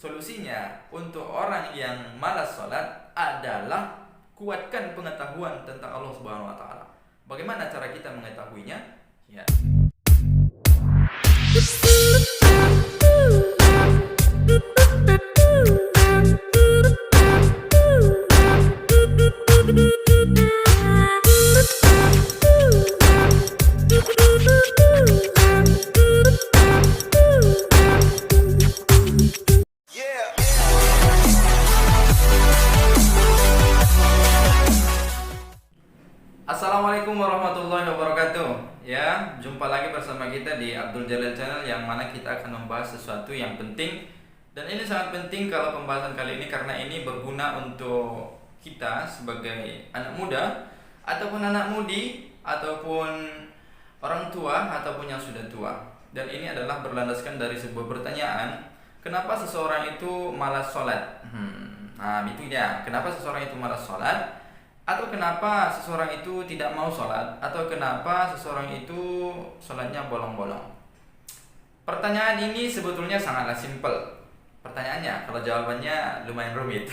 Solusinya untuk orang yang malas sholat adalah kuatkan pengetahuan tentang Allah Subhanahu wa taala. Bagaimana cara kita mengetahuinya? Ya. Assalamualaikum warahmatullahi wabarakatuh. Ya, jumpa lagi bersama kita di Abdul Jalil Channel, yang mana kita akan membahas sesuatu yang penting. Dan ini sangat penting kalau pembahasan kali ini, karena ini berguna untuk kita sebagai anak muda ataupun anak mudi ataupun orang tua ataupun yang sudah tua. Dan ini adalah berlandaskan dari sebuah pertanyaan, kenapa seseorang itu malas sholat? Nah, itu dia. Kenapa seseorang itu malas sholat? Atau kenapa seseorang itu tidak mau sholat? Atau kenapa seseorang itu sholatnya bolong-bolong? Pertanyaan ini sebetulnya sangatlah simpel pertanyaannya, kalau jawabannya lumayan rumit.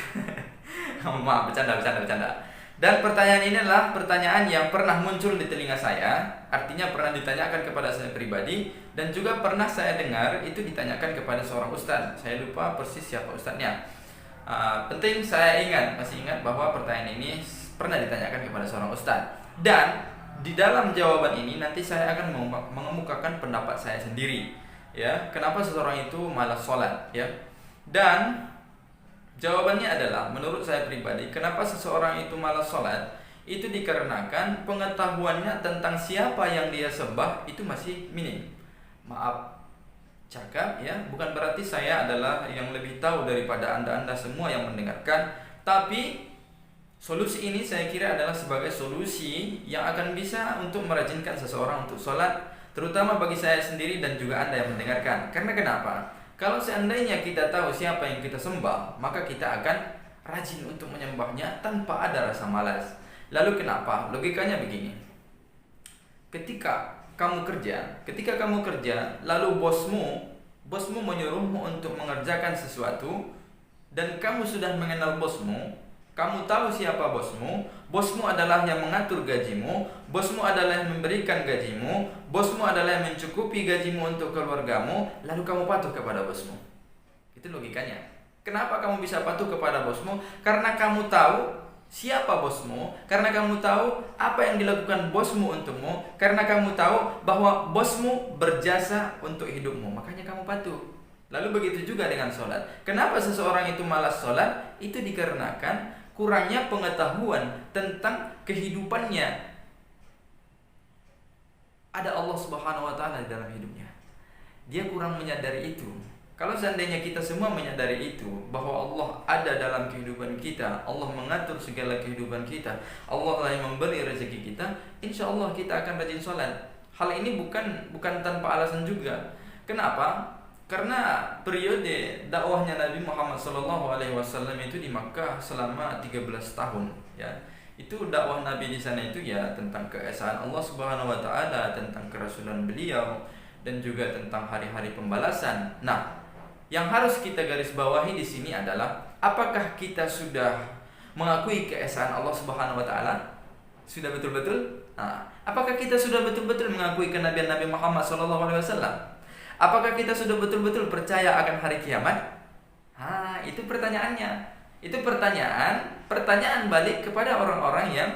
Maaf, bercanda. Dan pertanyaan ini adalah pertanyaan yang pernah muncul di telinga saya. Artinya pernah ditanyakan kepada saya pribadi, dan juga pernah saya dengar itu ditanyakan kepada seorang ustadz. Saya lupa persis siapa ustadznya. Penting saya masih ingat bahwa pertanyaan ini pernah ditanyakan kepada seorang ustadz. Dan di dalam jawaban ini nanti saya akan mengemukakan pendapat saya sendiri, ya, kenapa seseorang itu malas sholat, ya. Dan jawabannya adalah, menurut saya pribadi, kenapa seseorang itu malas sholat, itu dikarenakan pengetahuannya tentang siapa yang dia sembah itu masih minim. Maaf cakap, ya, bukan berarti saya adalah yang lebih tahu daripada anda semua yang mendengarkan, tapi solusi ini saya kira adalah sebagai solusi yang akan bisa untuk merajinkan seseorang untuk sholat, terutama bagi saya sendiri dan juga anda yang mendengarkan. Karena kenapa? Kalau seandainya kita tahu siapa yang kita sembah, maka kita akan rajin untuk menyembahnya tanpa ada rasa malas. Lalu kenapa? Logikanya begini. Ketika kamu kerja, lalu bosmu menyuruhmu untuk mengerjakan sesuatu, dan kamu sudah mengenal bosmu, kamu tahu siapa bosmu adalah yang mengatur gajimu, bosmu adalah yang memberikan gajimu, bosmu adalah yang mencukupi gajimu untuk keluargamu, lalu kamu patuh kepada bosmu. Itu logikanya. Kenapa kamu bisa patuh kepada bosmu? Karena kamu tahu siapa bosmu, karena kamu tahu apa yang dilakukan bosmu untukmu, karena kamu tahu bahwa bosmu berjasa untuk hidupmu, makanya kamu patuh. Lalu begitu juga dengan sholat. Kenapa seseorang itu malas sholat? Itu dikarenakan kurangnya pengetahuan tentang kehidupannya. Ada Allah Subhanahu wa taala di dalam hidupnya. Dia kurang menyadari itu. Kalau seandainya kita semua menyadari itu, bahwa Allah ada dalam kehidupan kita, Allah mengatur segala kehidupan kita, Allah lah yang memberi rezeki kita, insya Allah kita akan rajin sholat. Hal ini bukan tanpa alasan juga. Kenapa? Karena periode dakwahnya Nabi Muhammad SAW itu di Makkah selama 13 tahun, ya. Itu dakwah Nabi di sana itu ya tentang keesaan Allah Subhanahu wa taala, tentang kerasulan beliau, dan juga tentang hari-hari pembalasan. Nah, yang harus kita garis bawahi di sini adalah, apakah kita sudah mengakui keesaan Allah Subhanahu wa taala? Sudah betul-betul? Nah, apakah kita sudah betul-betul mengakui kenabian Nabi Muhammad SAW? Apakah kita sudah betul-betul percaya akan hari kiamat? Itu pertanyaannya. Itu pertanyaan balik kepada orang-orang yang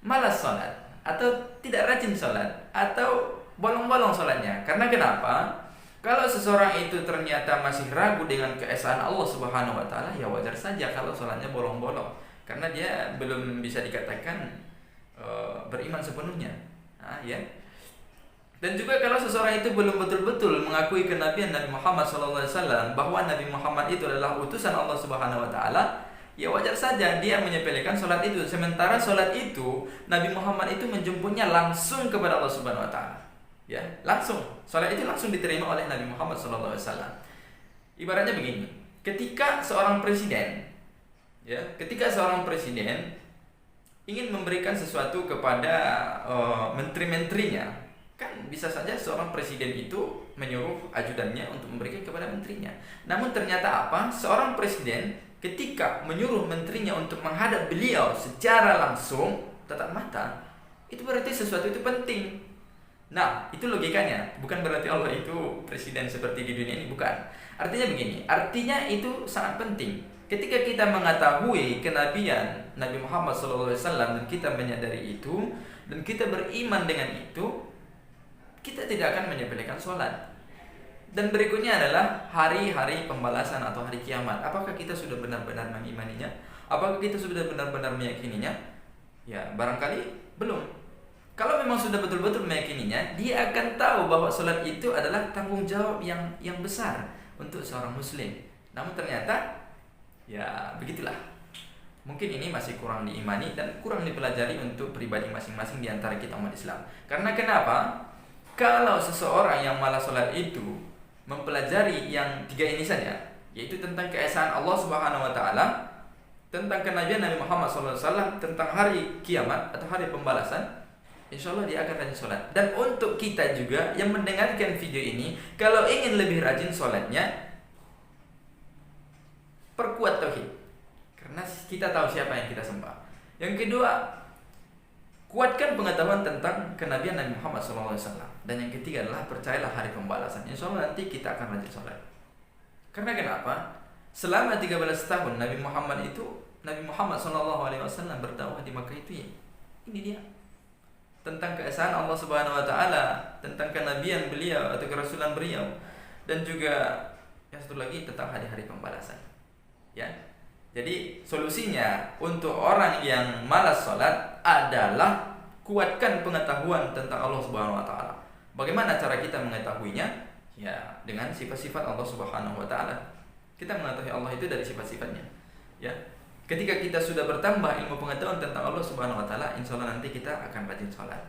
malas sholat, atau tidak rajin sholat, atau bolong-bolong sholatnya. Karena kenapa? Kalau seseorang itu ternyata masih ragu dengan keesaan Allah Subhanahu wa taala, ya wajar saja kalau sholatnya bolong-bolong, karena dia belum bisa dikatakan beriman sepenuhnya. Ya. Dan juga kalau seseorang itu belum betul-betul mengakui kenabian Nabi Muhammad SAW, bahwa Nabi Muhammad itu adalah utusan Allah Subhanahu wa taala, ya wajar saja dia menyepelekan sholat itu. Sementara sholat itu, Nabi Muhammad itu menjemputnya langsung kepada Allah Subhanahu wa taala. Ya, langsung. Sholat itu langsung diterima oleh Nabi Muhammad SAW. Ibaratnya begini, ketika seorang presiden ingin memberikan sesuatu kepada menteri-menterinya, kan bisa saja seorang presiden itu menyuruh ajudannya untuk memberikan kepada menterinya. Namun ternyata apa? Seorang presiden ketika menyuruh menterinya untuk menghadap beliau secara langsung tatap mata, itu berarti sesuatu itu penting. Nah, itu logikanya. Bukan berarti Allah itu presiden seperti di dunia ini, bukan. Artinya begini, artinya itu sangat penting. Ketika kita mengetahui kenabian Nabi Muhammad SAW dan kita menyadari itu dan kita beriman dengan itu, kita tidak akan menyepelekan sholat. Dan berikutnya adalah hari-hari pembalasan atau hari kiamat. Apakah kita sudah benar-benar mengimaninya? Apakah kita sudah benar-benar meyakininya? Ya, barangkali belum. Kalau memang sudah betul-betul meyakininya, dia akan tahu bahwa sholat itu adalah tanggung jawab yang besar untuk seorang muslim. Namun ternyata, ya begitulah. Mungkin ini masih kurang diimani dan kurang dipelajari untuk pribadi masing-masing di antara kita umat Islam. Karena kenapa? Kalau seseorang yang malas sholat itu mempelajari yang 3 ini saja, yaitu tentang keesaan Allah Subhanahu wa taala, tentang kenabian Nabi Muhammad SAW, tentang hari kiamat atau hari pembalasan, insya Allah dia akan rajin sholat. Dan untuk kita juga yang mendengarkan video ini, kalau ingin lebih rajin sholatnya, perkuat tauhid, karena kita tahu siapa yang kita sembah. Yang kedua, kuatkan pengetahuan tentang kenabian Nabi Muhammad SAW. Dan yang ketiga adalah percayalah hari pembalasan. Insya Allah nanti kita akan rajin sholat. Karena kenapa? Selama 13 tahun Nabi Muhammad SAW berdakwah di Makkah itu, ya, ini dia tentang keesaan Allah Subhanahu wa taala, tentang kenabian beliau atau kerasulan beliau, dan juga yang satu lagi tentang hari-hari pembalasan. Ya. Jadi solusinya untuk orang yang malas sholat adalah kuatkan pengetahuan tentang Allah Subhanahu wa taala. Bagaimana cara kita mengetahuinya? Ya, dengan sifat-sifat Allah Subhanahu wa taala. Kita mengetahui Allah itu dari sifat-sifatnya. Ya. Ketika kita sudah bertambah ilmu pengetahuan tentang Allah Subhanahu wa taala, insyaallah nanti kita akan rajin sholat.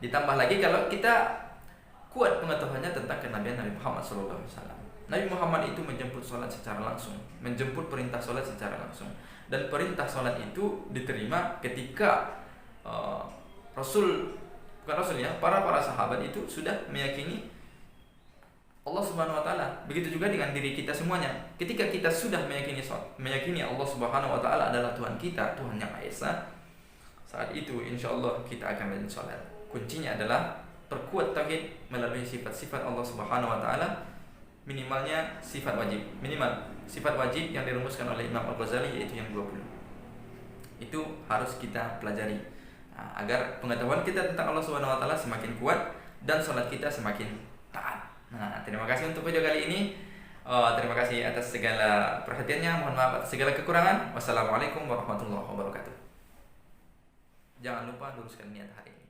Ditambah lagi kalau kita kuat pengetahuannya tentang kenabian Nabi Muhammad SAW. Nabi Muhammad itu menjemput sholat secara langsung, menjemput perintah sholat secara langsung. Dan perintah sholat itu diterima ketika para sahabat itu sudah meyakini Allah Subhanahu wa taala. Begitu juga dengan diri kita semuanya. Ketika kita sudah meyakini Allah Subhanahu wa taala adalah Tuhan kita, Tuhan yang Maha Esa, saat itu insyaallah kita akan rajin sholat. Kuncinya adalah perkuat tauhid melalui sifat-sifat Allah Subhanahu wa taala. Minimalnya sifat wajib. Minimal sifat wajib yang dirumuskan oleh Imam Al-Ghazali, yaitu yang 20. Itu harus kita pelajari. Agar pengetahuan kita tentang Allah Subhanahu wa taala semakin kuat dan sholat kita semakin taat. Nah, terima kasih untuk video kali ini. Terima kasih atas segala perhatiannya. Mohon maaf atas segala kekurangan. Wassalamualaikum warahmatullahi wabarakatuh. Jangan lupa luruskan niat hari ini.